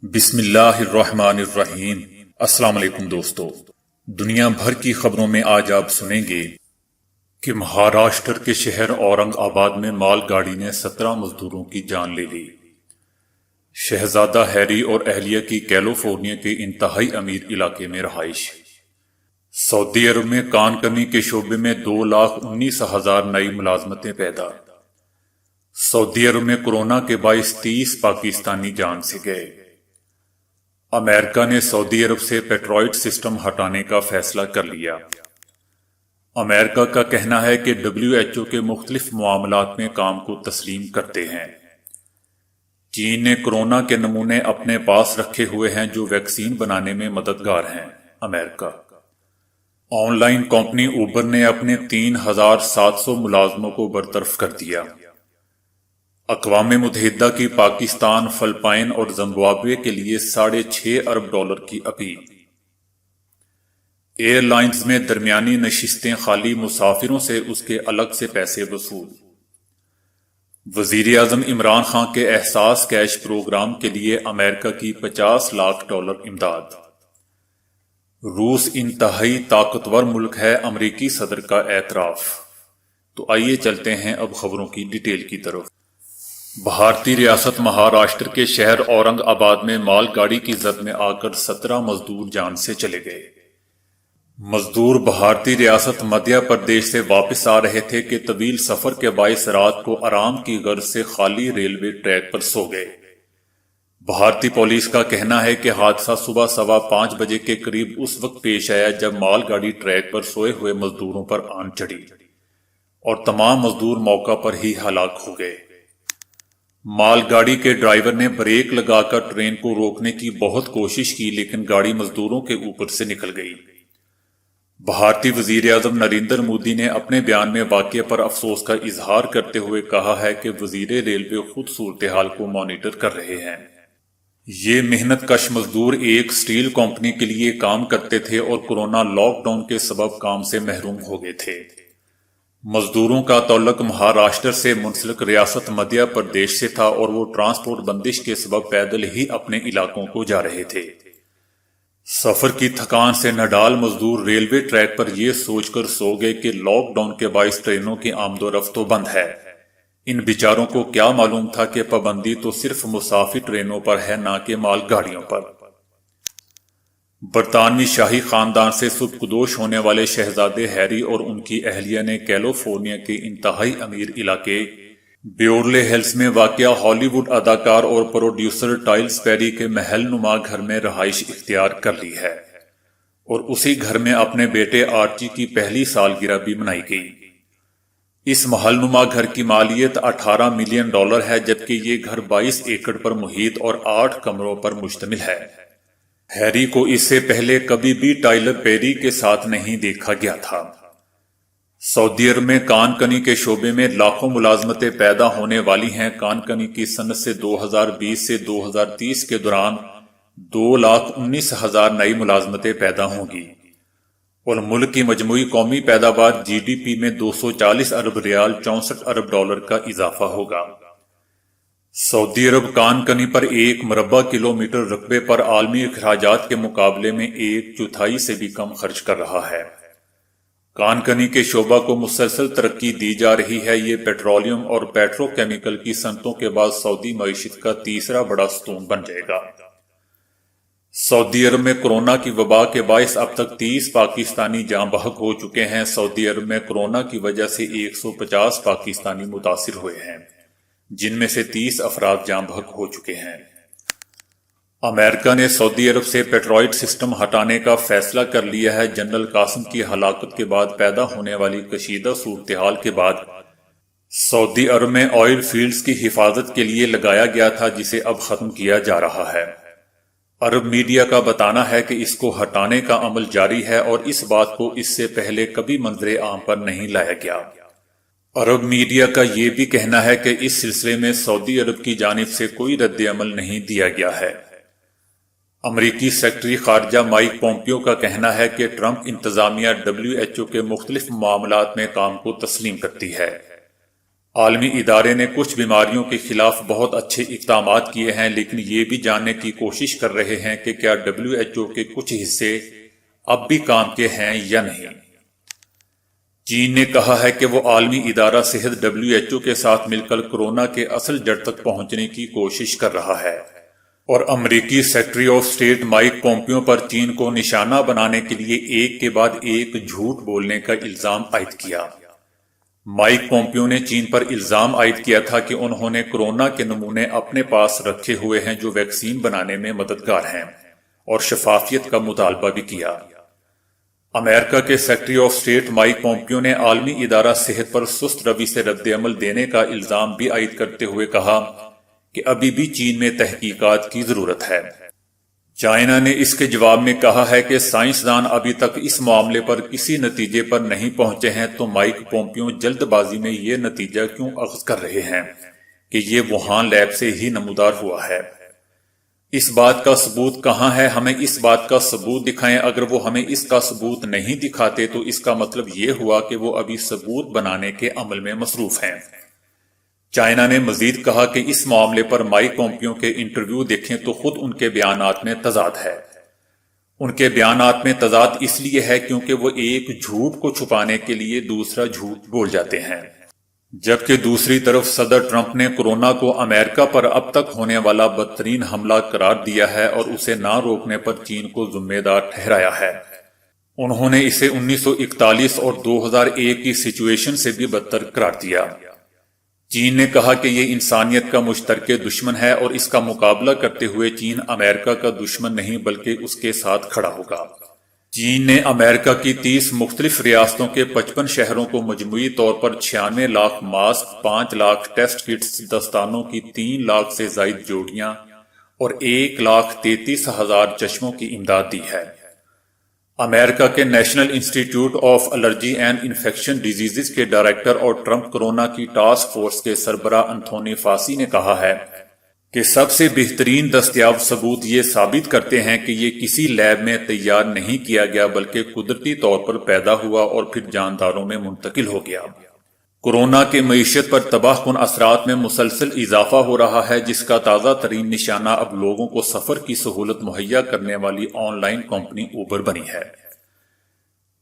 بسم اللہ الرحمن الرحیم۔ السلام علیکم دوستو، دنیا بھر کی خبروں میں آج آپ سنیں گے کہ مہاراشٹر کے شہر اورنگ آباد میں مال گاڑی نے 17 مزدوروں کی جان لے لی۔ شہزادہ ہیری اور اہلیہ کی کیلیفورنیا کے انتہائی امیر علاقے میں رہائش۔ سعودی عرب میں کان کنی کے شعبے میں 2,19,000 نئی ملازمتیں پیدا۔ سعودی عرب میں کورونا کے باعث 30 پاکستانی جان سے گئے۔ امریکہ نے سعودی عرب سے پیٹرائٹ سسٹم ہٹانے کا فیصلہ کر لیا۔ امریکہ کا کہنا ہے کہ WHO کے مختلف معاملات میں کام کو تسلیم کرتے ہیں۔ چین نے کورونا کے نمونے اپنے پاس رکھے ہوئے ہیں جو ویکسین بنانے میں مددگار ہیں۔ امریکہ۔ آن لائن کمپنی اوبر نے اپنے 3,700 ملازموں کو برطرف کر دیا۔ اقوام متحدہ کی پاکستان، فلپائن اور زمبابوے کے لیے $6.5 ارب کی اپیل۔ ایئر لائنز میں درمیانی نشستیں خالی، مسافروں سے اس کے الگ سے پیسے وصول۔ وزیر اعظم عمران خان کے احساس کیش پروگرام کے لیے امریکہ کی $50 لاکھ امداد۔ روس انتہائی طاقتور ملک ہے، امریکی صدر کا اعتراف۔ تو آئیے چلتے ہیں اب خبروں کی ڈیٹیل کی طرف۔ بھارتی ریاست مہاراشٹر کے شہر اورنگ آباد میں مال گاڑی کی زد میں آ کر 17 مزدور جان سے چلے گئے۔ مزدور بھارتی ریاست مدھیہ پردیش سے واپس آ رہے تھے کہ طویل سفر کے باعث رات کو آرام کی غرض سے خالی ریلوے ٹریک پر سو گئے۔ بھارتی پولیس کا کہنا ہے کہ حادثہ صبح 5:15 بجے کے قریب اس وقت پیش آیا جب مال گاڑی ٹریک پر سوئے ہوئے مزدوروں پر آن چڑھی اور تمام مزدور موقع پر ہی ہلاک ہو گئے۔ مال گاڑی کے ڈرائیور نے بریک لگا کر ٹرین کو روکنے کی بہت کوشش کی لیکن گاڑی مزدوروں کے اوپر سے نکل گئی۔ بھارتی وزیر اعظم نریندر مودی نے اپنے بیان میں واقعے پر افسوس کا اظہار کرتے ہوئے کہا ہے کہ وزیر ریلوے خود صورتحال کو مانیٹر کر رہے ہیں۔ یہ محنت کش مزدور ایک سٹیل کمپنی کے لیے کام کرتے تھے اور کورونا لاک ڈاؤن کے سبب کام سے محروم ہو گئے تھے۔ مزدوروں کا تعلق مہاراشٹر سے منسلک ریاست مدھیہ پردیش سے تھا اور وہ ٹرانسپورٹ بندش کے سبب پیدل ہی اپنے علاقوں کو جا رہے تھے۔ سفر کی تھکان سے نڈال مزدور ریلوے ٹریک پر یہ سوچ کر سو گئے کہ لاک ڈاؤن کے باعث ٹرینوں کی آمد و رفت تو بند ہے۔ ان بیچاروں کو کیا معلوم تھا کہ پابندی تو صرف مسافر ٹرینوں پر ہے، نہ کہ مال گاڑیوں پر۔ برطانوی شاہی خاندان سے سبکدوش ہونے والے شہزادے ہیری اور ان کی اہلیہ نے کیلیفورنیا کے انتہائی امیر علاقے بیورلی ہلز میں واقع ہالی ووڈ اداکار اور پروڈیوسر ٹائلز پیری کے محل نما گھر میں رہائش اختیار کر لی ہے اور اسی گھر میں اپنے بیٹے آرچی کی پہلی سالگرہ بھی منائی گئی۔ اس محل نما گھر کی مالیت $18 ملین ہے جبکہ یہ گھر 22 ایکڑ پر محیط اور 8 کمروں پر مشتمل ہے۔ ہیری کو اس سے پہلے کبھی بھی ٹائلر پیری کے ساتھ نہیں دیکھا گیا تھا۔ سعودی عرب میں کان کنی کے شعبے میں لاکھوں ملازمتیں پیدا ہونے والی ہیں۔ کان کنی کی صنعت سے 2020 سے 2030 کے دوران 2,19,000 نئی ملازمتیں پیدا ہوں گی اور ملک کی مجموعی قومی پیداوار GDP میں $240 ارب 64 ارب کا اضافہ ہوگا۔ سعودی عرب کان کنی پر 1 مربع کلومیٹر رقبے پر عالمی اخراجات کے مقابلے میں 1/4 سے بھی کم خرچ کر رہا ہے۔ کان کنی کے شعبہ کو مسلسل ترقی دی جا رہی ہے۔ یہ پیٹرولیم اور پیٹرو کیمیکل کی صنعتوں کے بعد سعودی معیشت کا تیسرا بڑا ستون بن جائے گا۔ سعودی عرب میں کورونا کی وبا کے باعث اب تک 30 پاکستانی جاں بحق ہو چکے ہیں۔ سعودی عرب میں کورونا کی وجہ سے 150 پاکستانی متاثر ہوئے ہیں، جن میں سے 30 افراد جاں بحق ہو چکے ہیں۔ امریکہ نے سعودی عرب سے پیٹرائٹ سسٹم ہٹانے کا فیصلہ کر لیا ہے۔ جنرل قاسم کی ہلاکت کے بعد پیدا ہونے والی کشیدہ صورتحال کے بعد سعودی عرب میں آئل فیلڈز کی حفاظت کے لیے لگایا گیا تھا، جسے اب ختم کیا جا رہا ہے۔ عرب میڈیا کا بتانا ہے کہ اس کو ہٹانے کا عمل جاری ہے اور اس بات کو اس سے پہلے کبھی منظر عام پر نہیں لایا گیا۔ عرب میڈیا کا یہ بھی کہنا ہے کہ اس سلسلے میں سعودی عرب کی جانب سے کوئی رد عمل نہیں دیا گیا ہے۔ امریکی سیکرٹری خارجہ مائک پومپیو کا کہنا ہے کہ ٹرمپ انتظامیہ WHO کے مختلف معاملات میں کام کو تسلیم کرتی ہے۔ عالمی ادارے نے کچھ بیماریوں کے خلاف بہت اچھے اقدامات کیے ہیں، لیکن یہ بھی جاننے کی کوشش کر رہے ہیں کہ کیا WHO کے کچھ حصے اب بھی کام کے ہیں یا نہیں۔ چین نے کہا ہے کہ وہ عالمی ادارہ صحت WHO کے ساتھ مل کر کورونا کے اصل جڑ تک پہنچنے کی کوشش کر رہا ہے، اور امریکی secretary of state Mike Pompeo پر چین کو نشانہ بنانے کے لیے ایک کے بعد ایک جھوٹ بولنے کا الزام عائد کیا۔ مائک پومپیو نے چین پر الزام عائد کیا تھا کہ انہوں نے کورونا کے نمونے اپنے پاس رکھے ہوئے ہیں جو ویکسین بنانے میں مددگار ہیں، اور شفافیت کا مطالبہ بھی کیا۔ امریکہ کے secretary of state Mike Pompeo نے عالمی ادارہ صحت پر سست روی سے رد عمل دینے کا الزام بھی عائد کرتے ہوئے کہا کہ ابھی بھی چین میں تحقیقات کی ضرورت ہے۔ چائنا نے اس کے جواب میں کہا ہے کہ سائنسدان ابھی تک اس معاملے پر کسی نتیجے پر نہیں پہنچے ہیں، تو مائک پومپیو جلد بازی میں یہ نتیجہ کیوں اخذ کر رہے ہیں کہ یہ ووہان لیب سے ہی نمودار ہوا ہے۔ اس بات کا ثبوت کہاں ہے؟ ہمیں اس بات کا ثبوت دکھائیں۔ اگر وہ ہمیں اس کا ثبوت نہیں دکھاتے تو اس کا مطلب یہ ہوا کہ وہ ابھی ثبوت بنانے کے عمل میں مصروف ہیں۔ چائنا نے مزید کہا کہ اس معاملے پر مائک پومپیو کے انٹرویو دیکھیں تو خود ان کے بیانات میں تضاد ہے۔ ان کے بیانات میں تضاد اس لیے ہے کیونکہ وہ ایک جھوٹ کو چھپانے کے لیے دوسرا جھوٹ بول جاتے ہیں، جبکہ دوسری طرف صدر ٹرمپ نے کورونا کو امریکہ پر اب تک ہونے والا بدترین حملہ قرار دیا ہے اور اسے نہ روکنے پر چین کو ذمہ دار ٹھہرایا ہے۔ انہوں نے اسے 1941 اور 2001 کی سچویشن سے بھی بدتر قرار دیا۔ چین نے کہا کہ یہ انسانیت کا مشترکہ دشمن ہے، اور اس کا مقابلہ کرتے ہوئے چین امریکہ کا دشمن نہیں بلکہ اس کے ساتھ کھڑا ہوگا۔ چین نے امریکہ کی 30 مختلف ریاستوں کے 55 شہروں کو مجموعی طور پر 96 lakh mask, 5 lakh test kits, دستانوں کی 3 لاکھ سے زائد جوڑیاں اور 1,33,000 چشموں کی امداد دی ہے۔ امریکہ کے نیشنل انسٹی ٹیوٹ of allergy and infection diseases کے ڈائریکٹر اور ٹرمپ کورونا کی ٹاسک فورس کے سربراہ انتھونی فاسی نے کہا ہے کہ سب سے بہترین دستیاب ثبوت یہ ثابت کرتے ہیں کہ یہ کسی لیب میں تیار نہیں کیا گیا بلکہ قدرتی طور پر پیدا ہوا اور پھر جانداروں میں منتقل ہو گیا۔ کورونا کے معیشت پر تباہ کن اثرات میں مسلسل اضافہ ہو رہا ہے، جس کا تازہ ترین نشانہ اب لوگوں کو سفر کی سہولت مہیا کرنے والی آن لائن کمپنی اوبر بنی ہے۔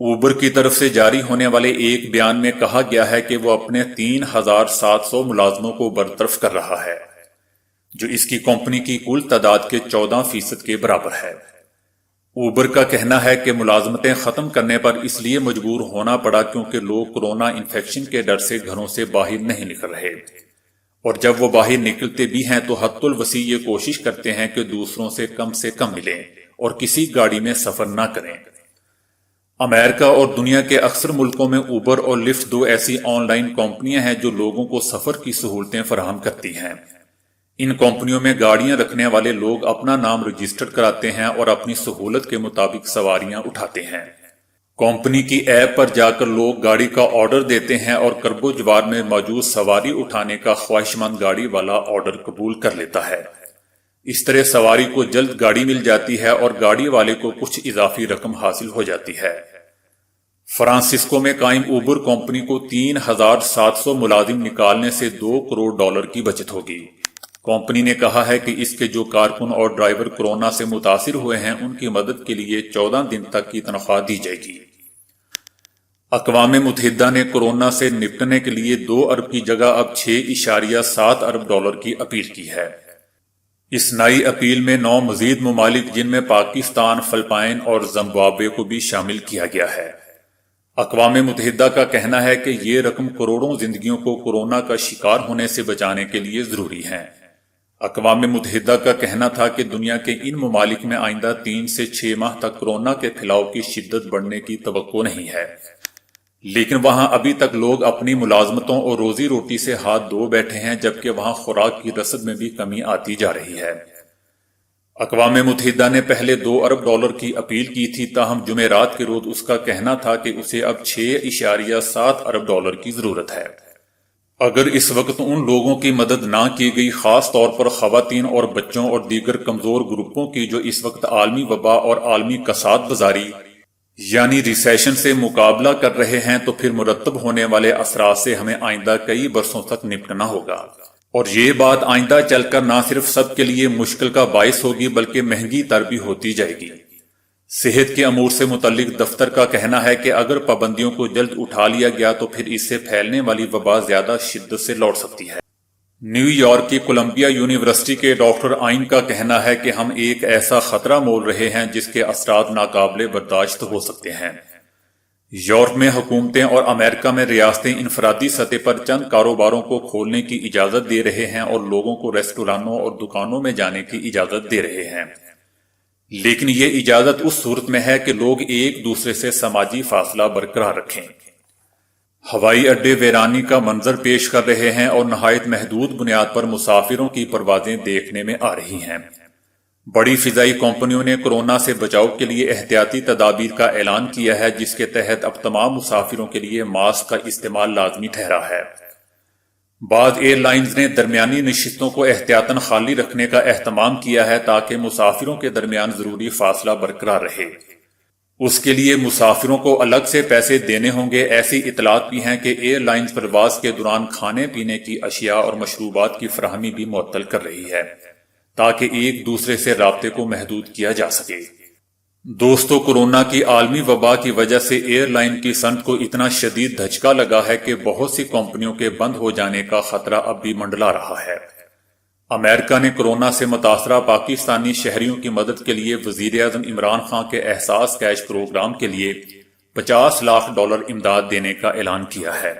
اوبر کی طرف سے جاری ہونے والے ایک بیان میں کہا گیا ہے کہ وہ اپنے 3,700 ملازموں کو برطرف کر رہا ہے، جو اس کی کمپنی کی کل تعداد کے 14% کے برابر ہے۔ اوبر کا کہنا ہے کہ ملازمتیں ختم کرنے پر اس لیے مجبور ہونا پڑا کیونکہ لوگ کورونا انفیکشن کے ڈر سے گھروں سے باہر نہیں نکل رہے، اور جب وہ باہر نکلتے بھی ہیں تو حد الوسیع یہ کوشش کرتے ہیں کہ دوسروں سے کم ملیں اور کسی گاڑی میں سفر نہ کریں۔ امریکہ اور دنیا کے اکثر ملکوں میں اوبر اور لفٹ دو ایسی آن لائن کمپنیاں ہیں جو لوگوں کو سفر کی سہولتیں فراہم کرتی ہیں۔ ان کمپنیوں میں گاڑیاں رکھنے والے لوگ اپنا نام رجسٹر کراتے ہیں اور اپنی سہولت کے مطابق سواریاں اٹھاتے ہیں۔ کمپنی کی ایپ پر جا کر لوگ گاڑی کا آرڈر دیتے ہیں اور کرب و جوار میں موجود سواری اٹھانے کا خواہش مند گاڑی والا آرڈر قبول کر لیتا ہے۔ اس طرح سواری کو جلد گاڑی مل جاتی ہے اور گاڑی والے کو کچھ اضافی رقم حاصل ہو جاتی ہے۔ فرانسسکو میں قائم اوبر کمپنی کو 3,700 ملازم نکالنے سے $2 کروڑ کی بچت ہوگی۔ کمپنی نے کہا ہے کہ اس کے جو کارکن اور ڈرائیور کورونا سے متاثر ہوئے ہیں ان کی مدد کے لیے 14 دن تک کی تنخواہ دی جائے گی۔ اقوام متحدہ نے کورونا سے نپٹنے کے لیے 2 ارب کی جگہ اب $6.7 ارب کی اپیل کی ہے۔ اس نئی اپیل میں 9 مزید ممالک جن میں پاکستان، فلپائن اور زمبابوے کو بھی شامل کیا گیا ہے۔ اقوام متحدہ کا کہنا ہے کہ یہ رقم کروڑوں زندگیوں کو کورونا کا شکار ہونے سے بچانے کے لیے ضروری ہے۔ اقوام متحدہ کا کہنا تھا کہ دنیا کے ان ممالک میں آئندہ 3 سے 6 ماہ تک کورونا کے پھیلاؤ کی شدت بڑھنے کی توقع نہیں ہے، لیکن وہاں ابھی تک لوگ اپنی ملازمتوں اور روزی روٹی سے ہاتھ دھو بیٹھے ہیں، جبکہ وہاں خوراک کی رسد میں بھی کمی آتی جا رہی ہے۔ اقوام متحدہ نے پہلے $2 ارب کی اپیل کی تھی، تاہم جمعرات کے روز اس کا کہنا تھا کہ اسے اب $6.7 ارب کی ضرورت ہے۔ اگر اس وقت ان لوگوں کی مدد نہ کی گئی، خاص طور پر خواتین اور بچوں اور دیگر کمزور گروپوں کی جو اس وقت عالمی وبا اور عالمی کساد بازاری یعنی ریسیشن سے مقابلہ کر رہے ہیں تو پھر مرتب ہونے والے اثرات سے ہمیں آئندہ کئی برسوں تک نپٹنا ہوگا، اور یہ بات آئندہ چل کر نہ صرف سب کے لیے مشکل کا باعث ہوگی بلکہ مہنگی تر بھی ہوتی جائے گی۔ صحت کے امور سے متعلق دفتر کا کہنا ہے کہ اگر پابندیوں کو جلد اٹھا لیا گیا تو پھر اس سے پھیلنے والی وبا زیادہ شدت سے لوٹ سکتی ہے۔ نیو یارک کی کولمبیا یونیورسٹی کے ڈاکٹر آئن کا کہنا ہے کہ ہم ایک ایسا خطرہ مول رہے ہیں جس کے اثرات ناقابل برداشت ہو سکتے ہیں۔ یورپ میں حکومتیں اور امریکہ میں ریاستیں انفرادی سطح پر چند کاروباروں کو کھولنے کی اجازت دے رہے ہیں اور لوگوں کو ریسٹورانوں اور دکانوں میں جانے کی اجازت دے رہے ہیں، لیکن یہ اجازت اس صورت میں ہے کہ لوگ ایک دوسرے سے سماجی فاصلہ برقرار رکھیں۔ ہوائی اڈے ویرانی کا منظر پیش کر رہے ہیں اور نہایت محدود بنیاد پر مسافروں کی پروازیں دیکھنے میں آ رہی ہیں۔ بڑی فضائی کمپنیوں نے کورونا سے بچاؤ کے لیے احتیاطی تدابیر کا اعلان کیا ہے، جس کے تحت اب تمام مسافروں کے لیے ماسک کا استعمال لازمی ٹھہرا ہے۔ بعض ایئر لائنز نے درمیانی نشستوں کو احتیاطاً خالی رکھنے کا اہتمام کیا ہے تاکہ مسافروں کے درمیان ضروری فاصلہ برقرار رہے۔ اس کے لیے مسافروں کو الگ سے پیسے دینے ہوں گے۔ ایسی اطلاعات بھی ہیں کہ ایئر لائنز پرواز کے دوران کھانے پینے کی اشیاء اور مشروبات کی فراہمی بھی معطل کر رہی ہے تاکہ ایک دوسرے سے رابطے کو محدود کیا جا سکے۔ دوستو، کورونا کی عالمی وبا کی وجہ سے ایئر لائن کی صنعت کو اتنا شدید دھچکا لگا ہے کہ بہت سی کمپنیوں کے بند ہو جانے کا خطرہ اب بھی منڈلا رہا ہے۔ امریکہ نے کورونا سے متاثرہ پاکستانی شہریوں کی مدد کے لیے وزیر اعظم عمران خان کے احساس کیش پروگرام کے لیے $50 لاکھ امداد دینے کا اعلان کیا ہے۔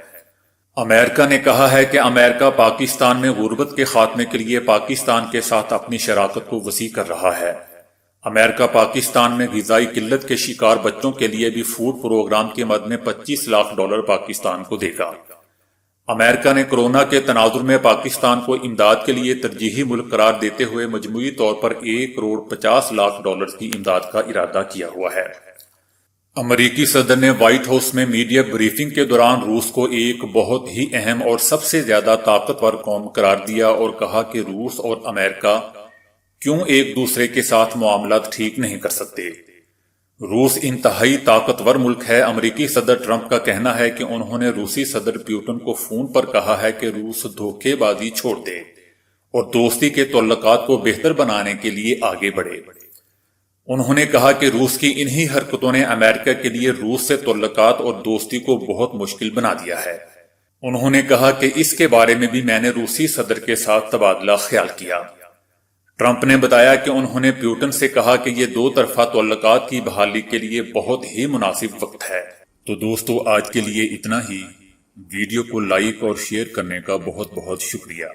امریکہ نے کہا ہے کہ امریکہ پاکستان میں غربت کے خاتمے کے لیے پاکستان کے ساتھ اپنی شراکت کو وسیع کر رہا ہے۔ امریکہ پاکستان میں غذائی قلت کے شکار بچوں کے لیے بھی فوڈ پروگرام کی مد میں $25 لاکھ پاکستان کو دے گا۔ امریکہ نے کورونا کے تناظر میں پاکستان کو امداد کے لیے ترجیحی ملک قرار دیتے ہوئے مجموعی طور پر $1.50 لاکھ کی امداد کا ارادہ کیا ہوا ہے۔ امریکی صدر نے وائٹ ہاؤس میں میڈیا بریفنگ کے دوران روس کو ایک بہت ہی اہم اور سب سے زیادہ طاقتور قوم قرار دیا اور کہا کہ روس اور امریکہ کیوں ایک دوسرے کے ساتھ معاملات ٹھیک نہیں کر سکتے۔ روس انتہائی طاقتور ملک ہے۔ امریکی صدر ٹرمپ کا کہنا ہے کہ انہوں نے روسی صدر پیوٹن کو فون پر کہا ہے کہ روس دھوکے بازی چھوڑ دے اور دوستی کے تعلقات کو بہتر بنانے کے لیے آگے بڑھے۔ انہوں نے کہا کہ روس کی انہی حرکتوں نے امریکہ کے لیے روس سے تعلقات اور دوستی کو بہت مشکل بنا دیا ہے۔ انہوں نے کہا کہ اس کے بارے میں بھی میں نے روسی صدر کے ساتھ تبادلہ خیال کیا۔ ٹرمپ نے بتایا کہ انہوں نے پیوٹن سے کہا کہ یہ دو طرفہ تعلقات کی بحالی کے لیے بہت ہی مناسب وقت ہے۔ تو دوستو، آج کے لیے اتنا ہی۔ ویڈیو کو لائک اور شیئر کرنے کا بہت بہت شکریہ۔